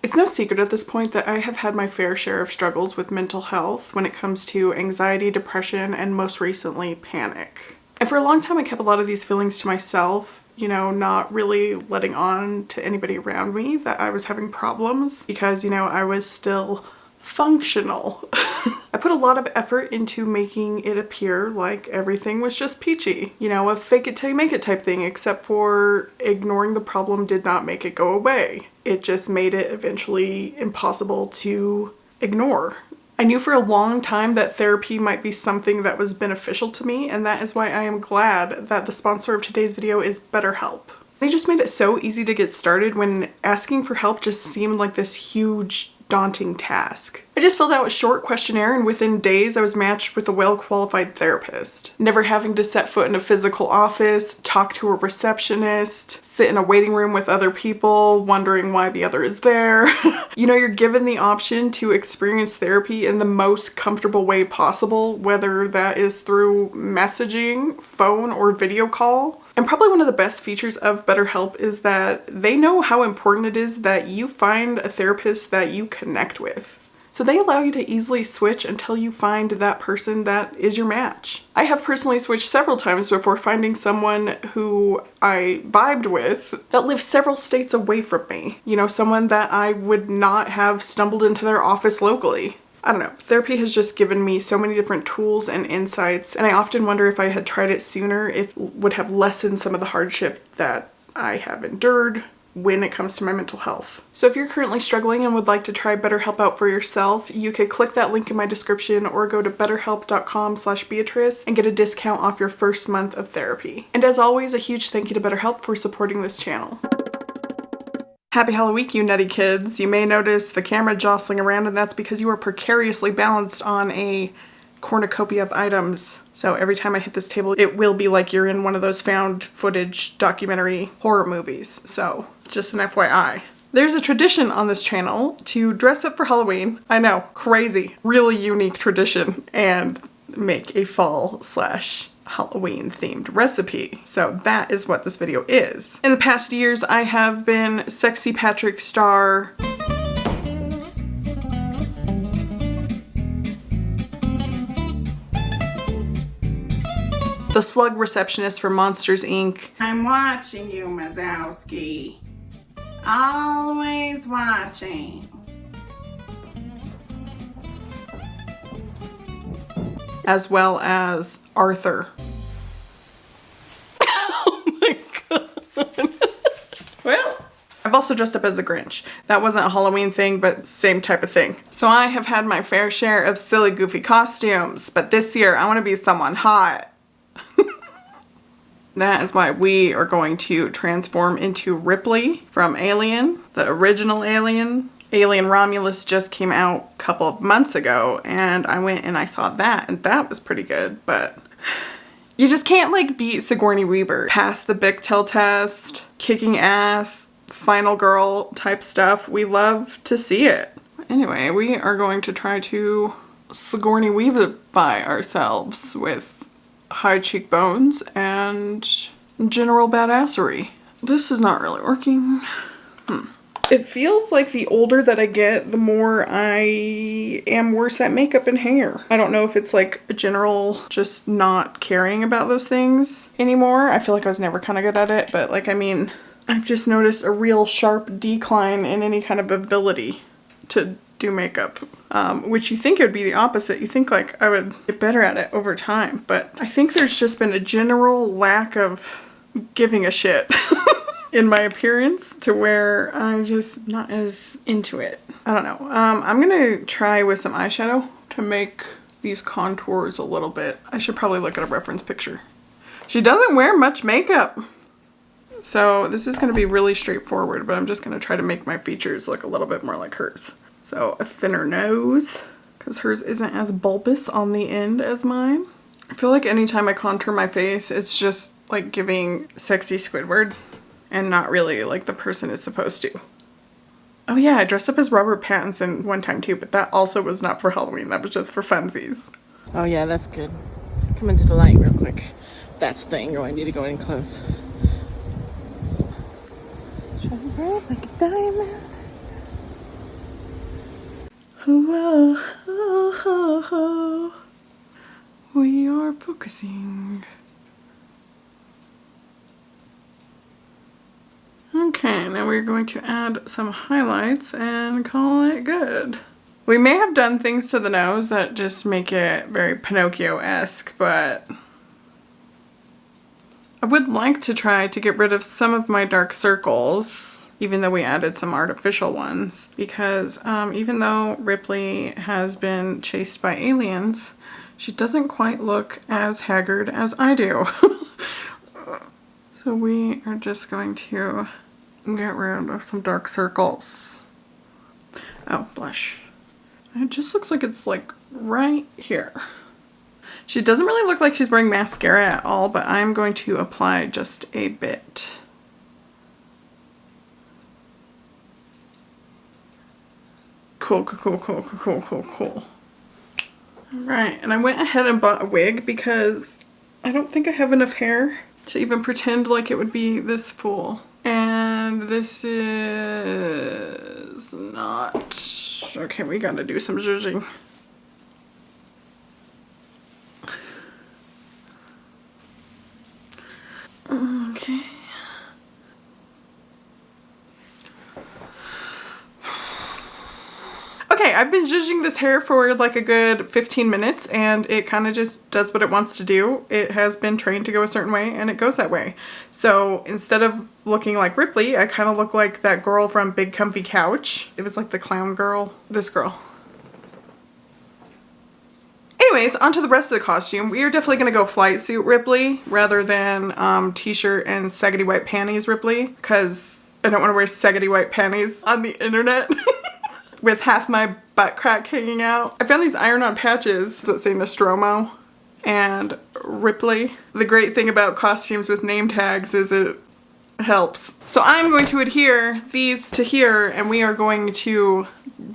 It's no secret at this point that I have had my fair share of struggles with mental health when it comes to anxiety, depression, and most recently, panic. And for a long time, I kept a lot of these feelings to myself, you know, not really letting on to anybody around me that I was having problems because, you know, I was still functional. I put a lot of effort into making it appear like everything was just peachy, you know, a fake it till you make it type thing, except for ignoring the problem did not make it go away. It just made it eventually impossible to ignore. I knew for a long time that therapy might be something that was beneficial to me, and that is why I am glad that the sponsor of today's video is BetterHelp. They just made it so easy to get started when asking for help just seemed like this huge daunting task. I just filled out a short questionnaire and within days I was matched with a well-qualified therapist. Never having to set foot in a physical office, talk to a receptionist, sit in a waiting room with other people, wondering why the other is there. You know, you're given the option to experience therapy in the most comfortable way possible, whether that is through messaging, phone, or video call. And probably one of the best features of BetterHelp is that they know how important it is that you find a therapist that you connect with. So they allow you to easily switch until you find that person that is your match. I have personally switched several times before finding someone who I vibed with that lives several states away from me. You know, someone that I would not have stumbled into their office locally. I don't know, therapy has just given me so many different tools and insights, and I often wonder if I had tried it sooner, if it would have lessened some of the hardship that I have endured when it comes to my mental health. So if you're currently struggling and would like to try BetterHelp out for yourself, you could click that link in my description or go to betterhelp.com/Beatrice and get a discount off your first month of therapy. And as always, a huge thank you to BetterHelp for supporting this channel. Happy Halloween, you nutty kids. You may notice the camera jostling around, and that's because you are precariously balanced on a cornucopia of items. So every time I hit this table, it will be like you're in one of those found footage documentary horror movies. So just an FYI. There's a tradition on this channel to dress up for Halloween. I know, crazy, really unique tradition, and make a fall/Halloween themed recipe. So that is what this video is. In the past years, I have been Sexy Patrick star, the slug receptionist for Monsters, Inc. I'm watching you, Mazowski. Always watching. As well as Arthur. Oh my god. Well, I've also dressed up as a Grinch. That wasn't a Halloween thing, but same type of thing. So I have had my fair share of silly, goofy costumes, but this year I want to be someone hot. That is why we are going to transform into Ripley from Alien, the original Alien. Alien Romulus just came out a couple of months ago, and I went and I saw that, and that was pretty good, but you just can't like beat Sigourney Weaver. Pass the Bechdel test, kicking ass, final girl type stuff. We love to see it. Anyway, we are going to try to Sigourney Weaverify ourselves with high cheekbones and general badassery. This is not really working. It feels like the older that I get, the more I am worse at makeup and hair. I don't know if it's like a general just not caring about those things anymore. I feel like I was never kind of good at it, but like, I mean, I've just noticed a real sharp decline in any kind of ability to do makeup, which you think it would be the opposite. You think like I would get better at it over time, but I think there's just been a general lack of giving a shit in my appearance to where I'm just not as into it. I don't know. I'm gonna try with some eyeshadow to make these contours a little bit. I should probably look at a reference picture. She doesn't wear much makeup. So this is gonna be really straightforward, but I'm just gonna try to make my features look a little bit more like hers. So a thinner nose, because hers isn't as bulbous on the end as mine. I feel like anytime I contour my face, it's just like giving sexy Squidward and not really like the person is supposed to. Oh yeah, I dressed up as Robert Pattinson one time too, but that also was not for Halloween. That was just for funsies. Oh yeah, that's good. Come into the light real quick. That's the angle. I need to go in close. Shine bright like a diamond. Whoa, ho, ho, ho. We are focusing. Okay, now we're going to add some highlights and call it good. We may have done things to the nose that just make it very Pinocchio-esque, but I would like to try to get rid of some of my dark circles, even though we added some artificial ones, because even though Ripley has been chased by aliens, she doesn't quite look as haggard as I do. So we are just going to get rid of some dark circles. Oh, blush. It just looks like it's like right here. She doesn't really look like she's wearing mascara at all, but I'm going to apply just a bit. Cool, cool, cool, cool, cool, cool, cool. Alright, and I went ahead and bought a wig because I don't think I have enough hair to even pretend like it would be this full. And this is not... Okay, we gotta do some zhuzhing. Okay. Okay, I've been zhuzhing this hair for like a good 15 minutes and it kind of just does what it wants to do. It has been trained to go a certain way and it goes that way. So instead of looking like Ripley, I kind of look like that girl from Big Comfy Couch. It was like the clown girl. This girl. Anyways, on to the rest of the costume. We are definitely going to go flight suit Ripley rather than t-shirt and saggedy white panties Ripley, because I don't want to wear saggedy white panties on the internet with half my butt crack hanging out. I found these iron-on patches that say Nostromo and Ripley. The great thing about costumes with name tags is it helps. So I'm going to adhere these to here and we are going to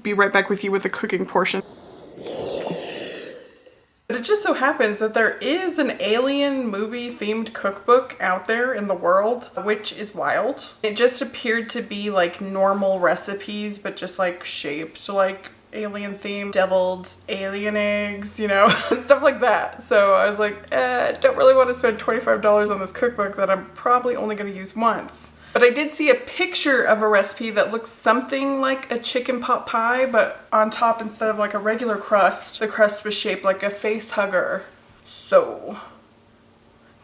be right back with you with the cooking portion. But it just so happens that there is an alien movie themed cookbook out there in the world, which is wild. It just appeared to be like normal recipes, but just like shaped like alien themed, deviled alien eggs, you know, stuff like that. So I was like, don't really want to spend $25 on this cookbook that I'm probably only going to use once. But I did see a picture of a recipe that looks something like a chicken pot pie, but on top, instead of like a regular crust, the crust was shaped like a face hugger. So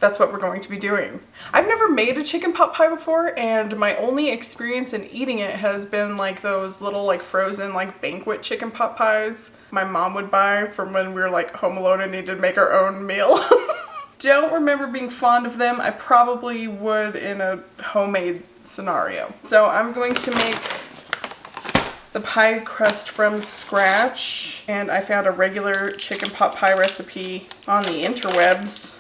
that's what we're going to be doing. I've never made a chicken pot pie before, and my only experience in eating it has been like those little like frozen like banquet chicken pot pies my mom would buy from when we were like home alone and needed to make our own meal. Don't remember being fond of them. I probably would in a homemade scenario. So I'm going to make the pie crust from scratch, and I found a regular chicken pot pie recipe on the interwebs.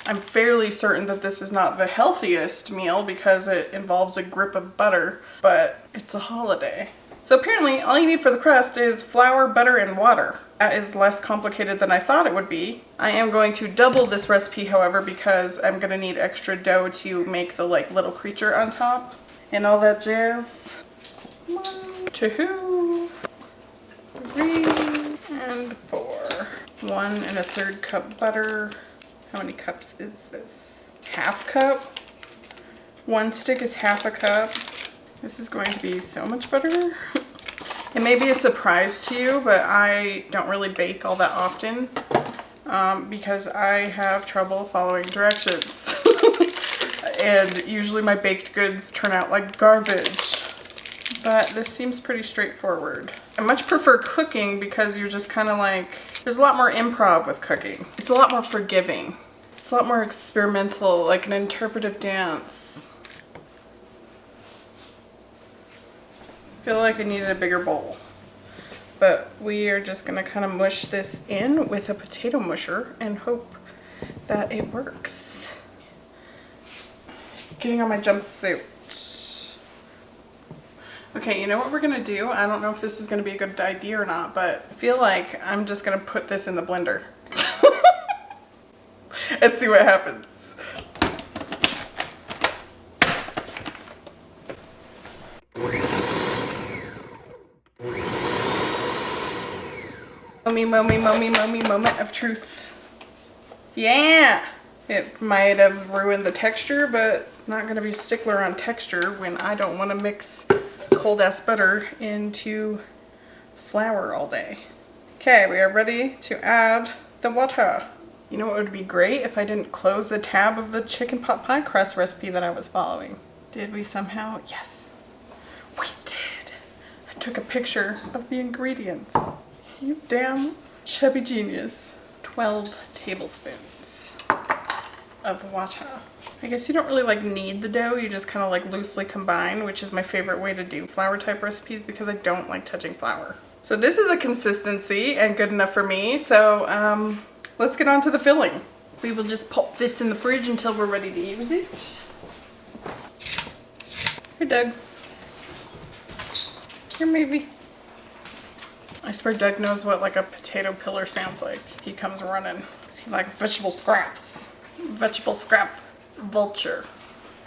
I'm fairly certain that this is not the healthiest meal because it involves a grip of butter, but it's a holiday. So apparently all you need for the crust is flour, butter, and water. That is less complicated than I thought it would be. I am going to double this recipe, however, because I'm going to need extra dough to make the like little creature on top and all that jazz. 1, 2, 3, and 4. 1 1/3 cup butter. How many cups is this? Half cup. 1 stick is half a cup. This is going to be so much butter. It may be a surprise to you, but I don't really bake all that often because I have trouble following directions. And usually my baked goods turn out like garbage. But this seems pretty straightforward. I much prefer cooking because you're just kind of like, there's a lot more improv with cooking. It's a lot more forgiving. It's a lot more experimental, like an interpretive dance. I feel like I needed a bigger bowl. But we are just going to kind of mush this in with a potato musher and hope that it works. Getting on my jumpsuit. Okay, you know what we're going to do? I don't know if this is going to be a good idea or not, but I feel like I'm just going to put this in the blender. And see what happens. Moment of truth. Yeah! It might have ruined the texture, but not gonna be a stickler on texture when I don't want to mix cold ass butter into flour all day. Okay, we are ready to add the water. You know what would be great if I didn't close the tab of the chicken pot pie crust recipe that I was following. Did we somehow? Yes, we did. I took a picture of the ingredients. You damn chubby genius. 12 tablespoons of water. I guess you don't really like knead the dough, you just kind of like loosely combine, which is my favorite way to do flour type recipes because I don't like touching flour. So this is a consistency and good enough for me. So let's get on to the filling. We will just pop this in the fridge until we're ready to use it. Here, Doug. Here, maybe. I swear Doug knows what like a potato pillar sounds like. He comes running. He likes vegetable scraps. Vegetable scrap vulture.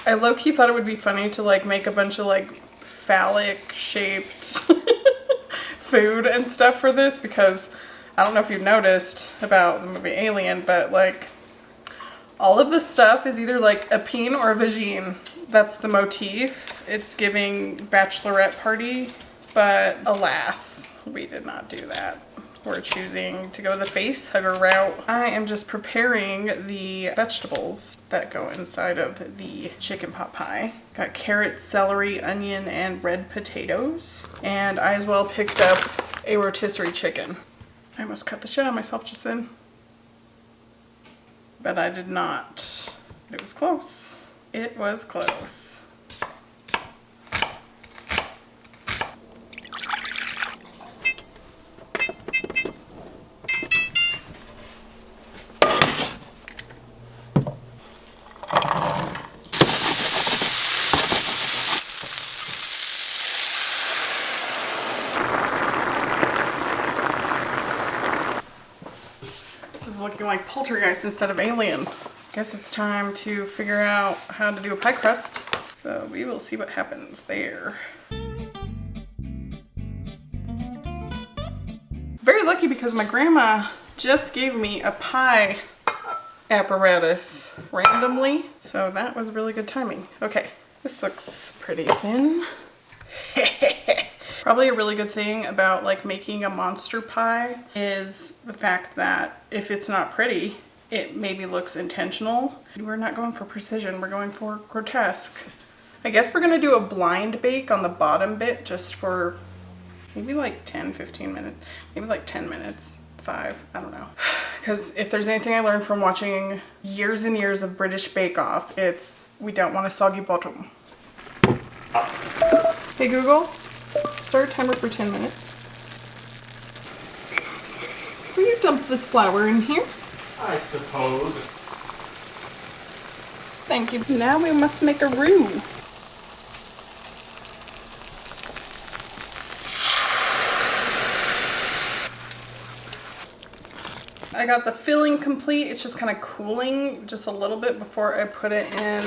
I low-key thought it would be funny to like make a bunch of like phallic shaped food and stuff for this, because I don't know if you've noticed about the movie Alien, but like all of the stuff is either like a peen or a vagine. That's the motif. It's giving bachelorette party, but alas, we did not do that. We're choosing to go the face hugger route. I am just preparing the vegetables that go inside of the chicken pot pie. Got carrots, celery, onion, and red potatoes. And I as well picked up a rotisserie chicken. I almost cut the shit out of myself just then. But I did not. It was close. It was close. Looking like Poltergeist instead of Alien. Guess it's time to figure out how to do a pie crust. So we will see what happens there. Very lucky because my grandma just gave me a pie apparatus randomly. So that was really good timing. Okay, this looks pretty thin. Probably a really good thing about like making a monster pie is the fact that if it's not pretty, it maybe looks intentional. We're not going for precision, we're going for grotesque. I guess we're gonna do a blind bake on the bottom bit just for maybe like 10-15 minutes, maybe like 10 minutes, 5, I don't know. Because if there's anything I learned from watching years and years of British Bake Off, it's we don't want a soggy bottom. Hey Google, start a timer for 10 minutes. Will you dump this flour in here? I suppose. Thank you. Now we must make a roux. I got the filling complete. It's just kind of cooling just a little bit before I put it in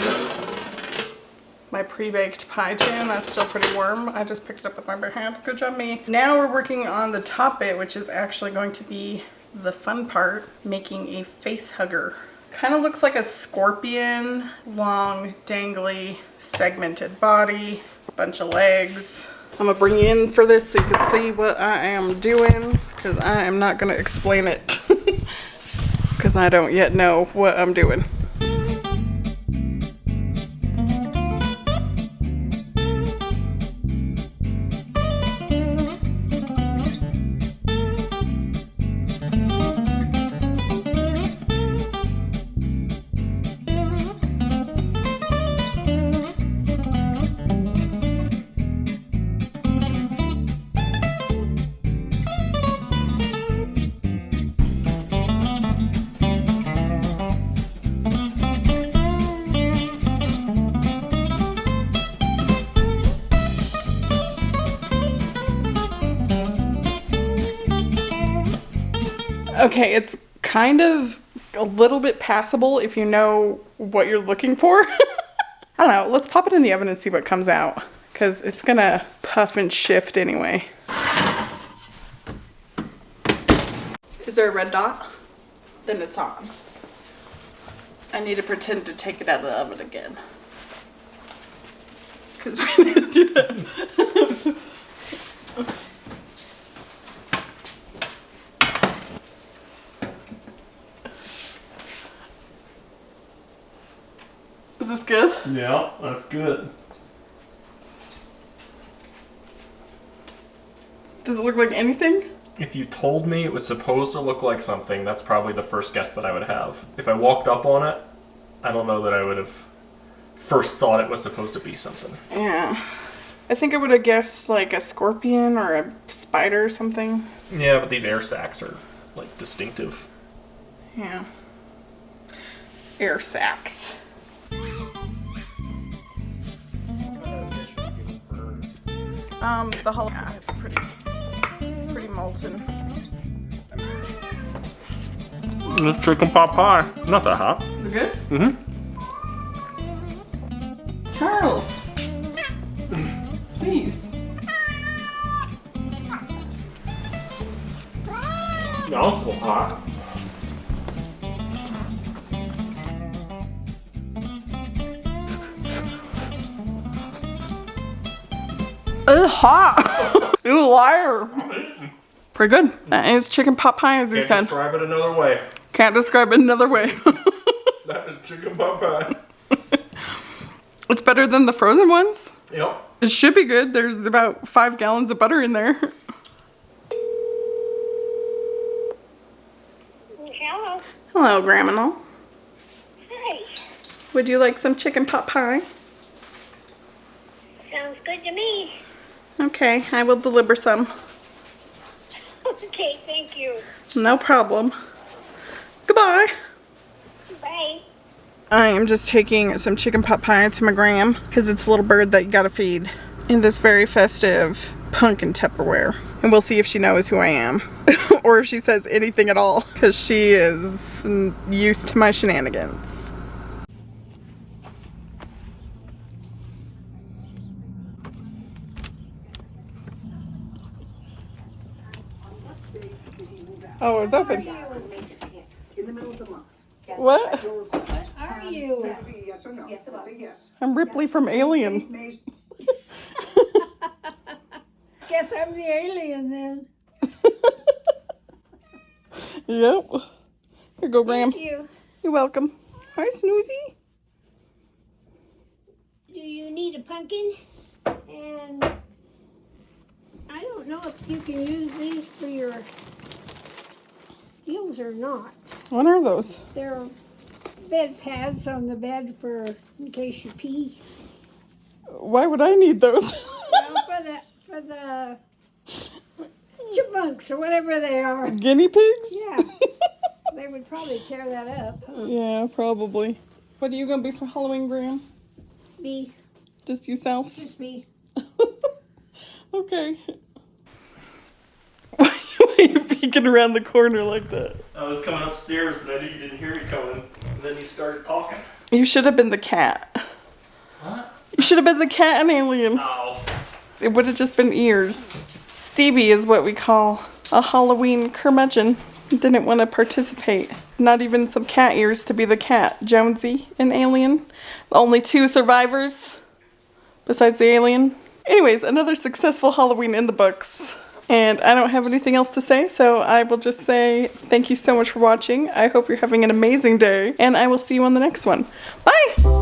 my pre-baked pie tin. That's still pretty warm. I just picked it up with my bare hands. Good job, me. Now we're working on the top bit, which is actually going to be the fun part, making a face hugger. Kind of looks like a scorpion, long, dangly, segmented body, bunch of legs. I'm gonna bring you in for this so you can see what I am doing, because I am not gonna explain it, because I don't yet know what I'm doing. Okay, it's kind of a little bit passable if you know what you're looking for. I don't know, let's pop it in the oven and see what comes out, because it's gonna puff and shift anyway. Is there a red dot? Then it's on. I need to pretend to take it out of the oven again. Because we need to do that. Is this good? Yeah, that's good. Does it look like anything? If you told me it was supposed to look like something, that's probably the first guess that I would have. If I walked up on it, I don't know that I would have first thought it was supposed to be something. Yeah. I think I would have guessed like a scorpion or a spider or something. Yeah, but these air sacs are like distinctive. Yeah. Air sacs. The whole, yeah, it's pretty molten. This chicken pot pie. Not that hot. Is it good? Mm-hmm. Charles. Please. No, it's a little hot. It's hot. You liar. Pretty good. It's chicken pot pie, as he Can't said. describe it another way. Can't describe it another way. That is chicken pot pie. It's better than the frozen ones. Yep. It should be good. There's about 5 gallons of butter in there. Hello. Hello, Grandma. Hi. Would you like some chicken pot pie? Sounds good to me. Okay, I will deliver some. Okay, thank you. No problem. Goodbye. Bye. I am just taking some chicken pot pie to my gram because it's a little bird that you gotta feed in this very festive pumpkin Tupperware. And we'll see if she knows who I am or if she says anything at all because she is used to my shenanigans. Oh, it's open. In the middle of the month. What? Are you? Yes or no? Yes, it was. Yes. I'm Ripley from Alien. Guess I'm the alien then. Yep. Here you go, Graham. Thank you. You're welcome. Hi, Snoozy. Do you need a pumpkin? And I don't know if you can use these for your heels or not. What are those? They're bed pads on the bed for in case you pee. Why would I need those? Well, for the chipmunks or whatever they are. Guinea pigs? Yeah. They would probably tear that up. Huh? Yeah, probably. What are you gonna be for Halloween, Graham? Me. Just yourself? Just me. Okay. Why are you peeking around the corner like that? I was coming upstairs, but I knew you didn't hear me coming. And then you started talking. You should have been the cat. What? You should have been the cat in Alien. Oh. It would have just been ears. Stevie is what we call a Halloween curmudgeon. Didn't want to participate. Not even some cat ears to be the cat. Jonesy in Alien. The only 2 survivors besides the alien. Anyways, another successful Halloween in the books. And I don't have anything else to say, so I will just say thank you so much for watching. I hope you're having an amazing day, and I will see you on the next one. Bye!